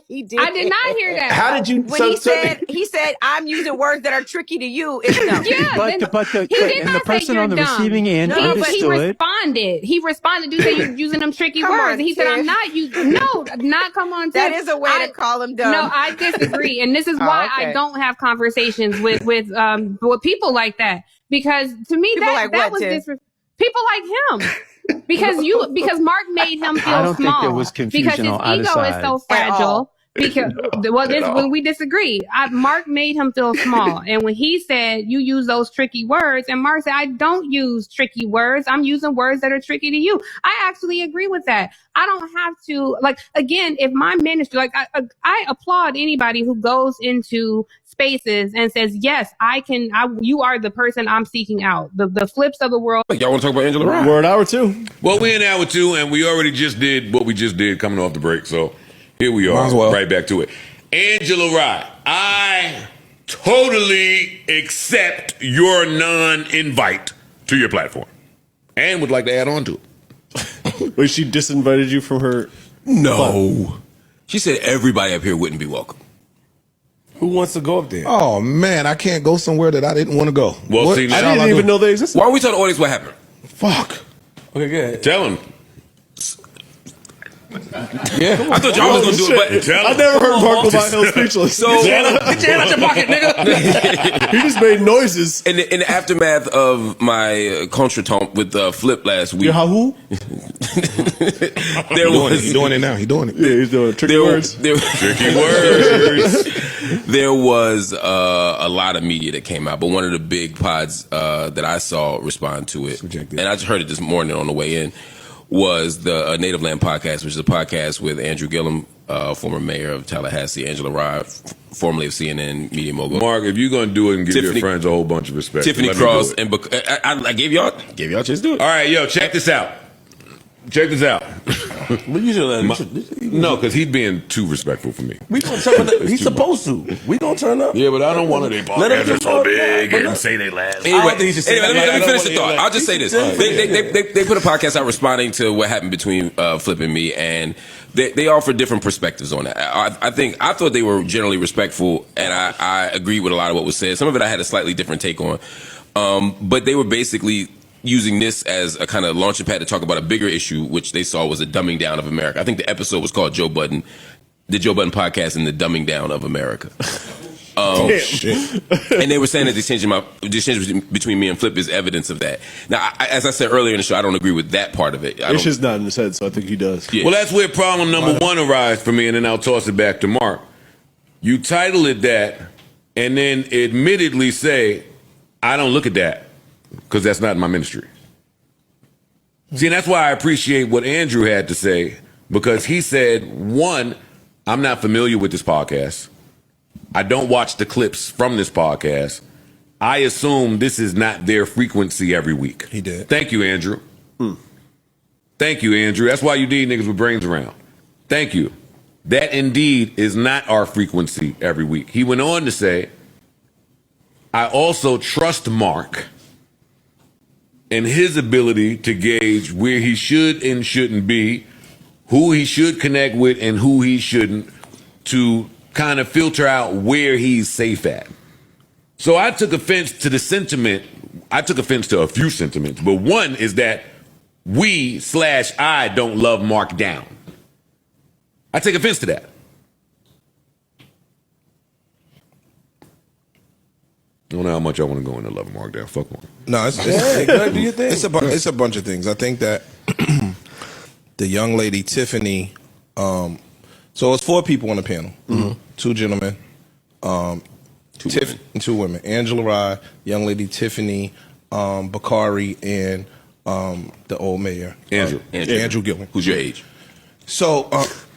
He did. I did not hear that. How did you? When he said, I'm using words that are tricky to you. It's dumb. Yeah, the person on the receiving end understood. He responded. He responded to say you're using them tricky words. And he said, I'm not using. No, not come on. That is a way to call him dumb. No, I disagree, and this is why I don't have conversations with people like that, because to me people that was disrespectful. People like him. Because Marc made him feel small. I don't think there was confusion on either side. Because his ego is so fragile. Because when we disagree, Marc made him feel small, and when he said you use those tricky words, and Marc said I don't use tricky words, I'm using words that are tricky to you. I actually agree with that. I don't have to again. If my ministry, I applaud anybody who goes into spaces and says, yes, you are the person I'm seeking out. The flips of the world. Y'all want to talk about Angela Rye? We're in hour 2. Well, we're in hour 2, and we already just did what we just did coming off the break. So here we are, right back to it. Angela Rye, I totally accept your non-invite to your platform and would like to add on to it. Wait, she disinvited you from her? No. She said everybody up here wouldn't be welcome. Who wants to go up there? Oh, man, I can't go somewhere that I didn't want to go. Well, see, I didn't even know they existed. Why don't we tell the audience what happened? Fuck. Okay, good. Tell them. Yeah, I thought y'all was gonna do it, but I never heard Marc Lamont speechless. So get your hand out your pocket, nigga. He just made noises. In the aftermath of my contretemps with Flip last week, who? He's doing it now. He's doing it. Yeah, he's doing tricky words. Tricky words. There was a lot of media that came out, but one of the big pods that I saw respond to it, and I just heard it this morning on the way in, was the Native Land podcast, which is a podcast with Andrew Gillum, former mayor of Tallahassee, Angela Rye, formerly of CNN Media Mogul. Marc, if you're going to do it and give your friends a whole bunch of respect. Tiffany Cross, and I gave y'all a chance to do it. All right, yo, check this out. Check this out. No, because he's being too respectful for me. We gonna turn up. He's supposed to. We gonna turn up. Yeah, but I don't want to. They podcasts are so big and say they last. Anyway, let me finish the thought. I'll just say this. They put a podcast out responding to what happened between Flip and me, and they offer different perspectives on that. I thought they were generally respectful, and I agree with a lot of what was said. Some of it I had a slightly different take on, but they were basically using this as a kind of launching pad to talk about a bigger issue, which they saw was a dumbing down of America. I think the episode was called the Joe Budden podcast and the dumbing down of America. Shit. And they were saying that the exchange between me and Flip is evidence of that. Now, as I said earlier in the show, I don't agree with that part of it. It's just not in his head, so I think he does. Yeah. Well, that's where problem number one arises for me, and then I'll toss it back to Marc. You title it that, and then admittedly say, I don't look at that, because that's not my ministry. See, and that's why I appreciate what Andrew had to say, because he said, one, I'm not familiar with this podcast. I don't watch the clips from this podcast. I assume this is not their frequency every week. He did. Thank you, Andrew. Thank you, Andrew. That's why you need niggas with brains around. Thank you. That indeed is not our frequency every week. He went on to say, I also trust Marc and his ability to gauge where he should and shouldn't be, who he should connect with and who he shouldn't, to kind of filter out where he's safe at. So I took offense to the sentiment. I took offense to a few sentiments, but one is that I don't love Marc down. I take offense to that. I don't know how much I want to go into love Marc down. Fuck one. No, it's a bunch of things. I think that the young lady Tiffany. So it's 4 people on the panel. 2 gentlemen, 2 women. Angela Rye, young lady Tiffany, Bakari, and the old mayor Andrew Gillum. Who's your age? So.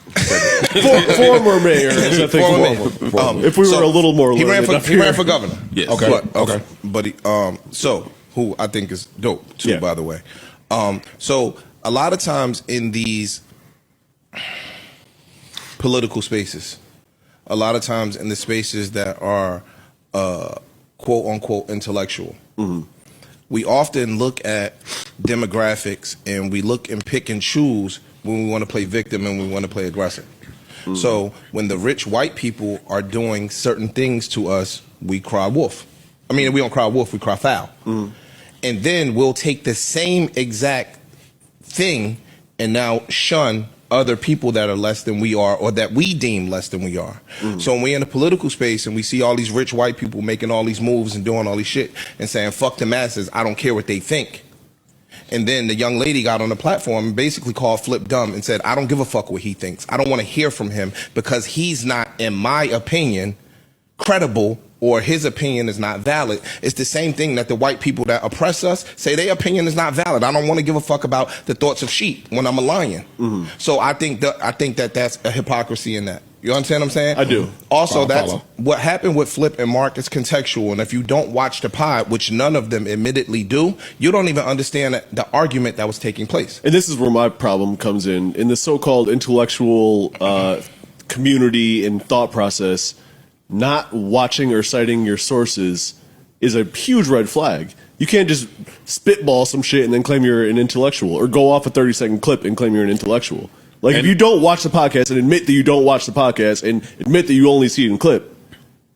Former mayor. If we were a little more, he ran for governor. Yes. Okay. But who I think is dope too. Yeah. By the way, so a lot of times in these political spaces, a lot of times in the spaces that are quote unquote intellectual, we often look at demographics and we look and pick and choose when we want to play victim and we want to play aggressor. So when the rich white people are doing certain things to us, we cry wolf. I mean, we don't cry wolf, we cry foul. And then we'll take the same exact thing and now shun other people that are less than we are or that we deem less than we are. So when we're in a political space and we see all these rich white people making all these moves and doing all this shit and saying, fuck the masses, I don't care what they think. And then the young lady got on the platform and basically called Flip dumb and said, I don't give a fuck what he thinks. I don't want to hear from him because he's not, in my opinion, credible, or his opinion is not valid. It's the same thing that the white people that oppress us say their opinion is not valid. I don't want to give a fuck about the thoughts of sheep when I'm a lion. So I think that that's a hypocrisy in that. You understand what I'm saying? I do. Also, that's what happened with Flip and Marc is contextual. And if you don't watch the pod, which none of them admittedly do, you don't even understand the argument that was taking place. And this is where my problem comes in the so-called intellectual community and thought process. Not watching or citing your sources is a huge red flag. You can't just spitball some shit and then claim you're an intellectual, or go off a 30-second clip and claim you're an intellectual. Like, if you don't watch the podcast and admit that you don't watch the podcast and admit that you only see it in clip,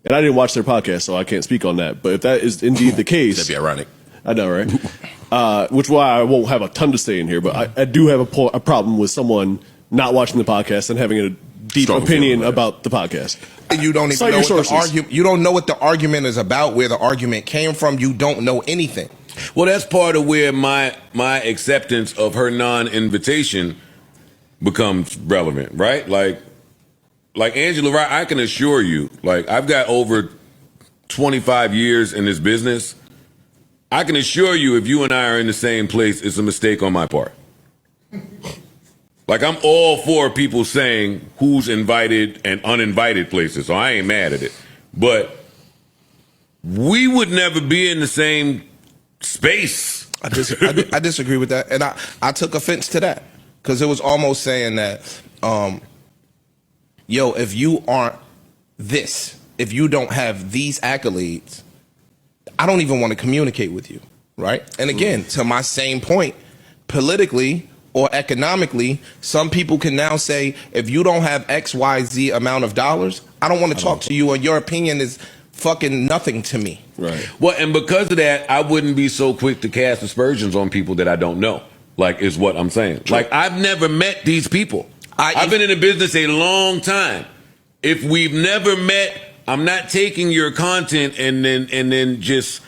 and I didn't watch their podcast, so I can't speak on that, but if that is indeed the case... That'd be ironic. I know, right? Which is why I won't have a ton to say in here, but I do have a problem with someone not watching the podcast and having a deep opinion about the podcast. You don't even know what the argument. You don't know what the argument is about, where the argument came from. You don't know anything. Well, that's part of where my acceptance of her non-invitation becomes relevant, right? Like Angela Wright, I can assure you, like, I've got over 25 years in this business. I can assure you, if you and I are in the same place, it's a mistake on my part. Like, I'm all for people saying who's invited and uninvited places, so I ain't mad at it. But we would never be in the same space. I disagree with that, and I took offense to that, because it was almost saying that, yo, if you aren't this, if you don't have these accolades, I don't even want to communicate with you, right? And again, to my same point, politically or economically, some people can now say, if you don't have X, Y, Z amount of dollars, I don't want to talk to you, and your opinion is fucking nothing to me. Right. Well, and because of that, I wouldn't be so quick to cast aspersions on people that I don't know, like, is what I'm saying. True. Like, I've never met these people. I've been in the business a long time. If we've never met, I'm not taking your content and then just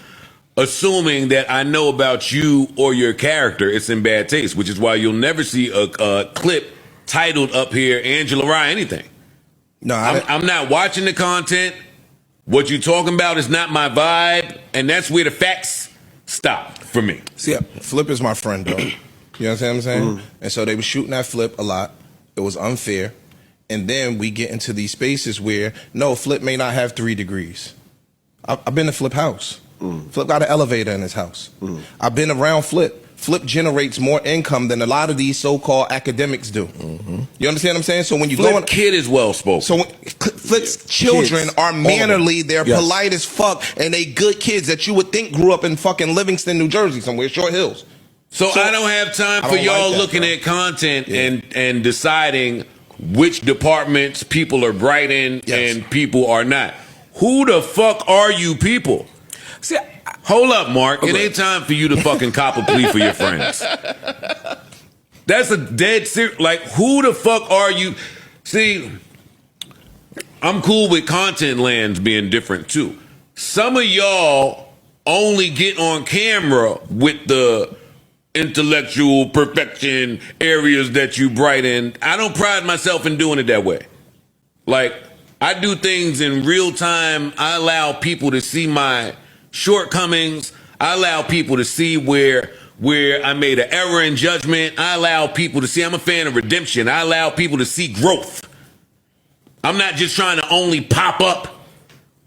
assuming that I know about you or your character. It's in bad taste, which is why you'll never see a clip titled up here, Angela Rye, anything. No, I'm not watching the content. What you talking about is not my vibe, and that's where the facts stop for me. See, Flip is my friend, though. You know what I'm saying? And so they were shooting at Flip a lot. It was unfair. And then we get into these spaces where, no, Flip may not have 3 degrees. I've been to Flip house. Flip got an elevator in his house. I've been around Flip. Flip generates more income than a lot of these so-called academics do. You understand what I'm saying? So when you Flip go in, kid is well spoken. So when Flip's children are mannerly, they're polite as fuck, and they good kids that you would think grew up in fucking Livingston, New Jersey, somewhere, Short Hills. So I don't have time for y'all looking at content and deciding which departments people are bright in and people are not. Who the fuck are you people? See, hold up, Mark. It ain't time for you to fucking cop a plea for your friends. That's a dead serious. Like, who the fuck are you? See, I'm cool with content lands being different too. Some of y'all only get on camera with the intellectual perfection areas that you bright in. I don't pride myself in doing it that way. Like, I do things in real time. I allow people to see my shortcomings. I allow people to see where I made an error in judgment. I allow people to see I'm a fan of redemption. I allow people to see growth. I'm not just trying to only pop up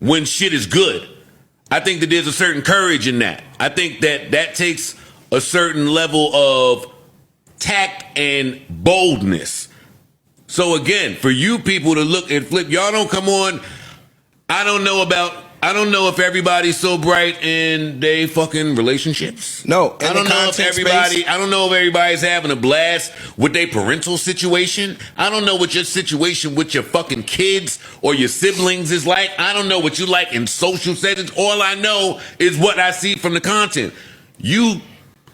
when shit is good. I think that there's a certain courage in that. I think that takes a certain level of tact and boldness. So again, for you people to look and Flip, y'all don't come on. I don't know about I don't know if everybody's so bright in they fucking relationships. No, I don't know if everybody's having a blast with their parental situation. I don't know what your situation with your fucking kids or your siblings is like. I don't know what you like in social settings. All I know is what I see from the content. You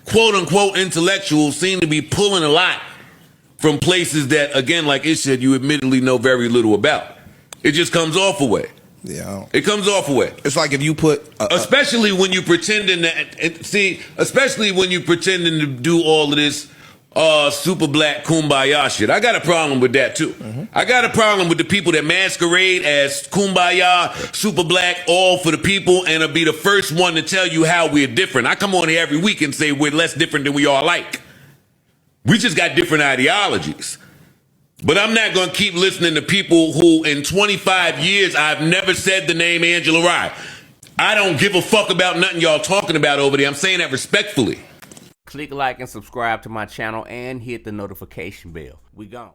quote unquote intellectuals seem to be pulling a lot from places that, again, like it said, you admittedly know very little about. It just comes off away. Yeah, it comes off away. It's like if you put, especially when you pretending especially when you pretending to do all of this super black kumbaya shit. I got a problem with that too. I got a problem with the people that masquerade as kumbaya, super black, all for the people, and will be the first one to tell you how we're different. I come on here every week and say we're less different than we are like. We just got different ideologies. But I'm not going to keep listening to people who in 25 years, I've never said the name Angela Rye. I don't give a fuck about nothing y'all talking about over there. I'm saying that respectfully. Click like and subscribe to my channel and hit the notification bell. We gone.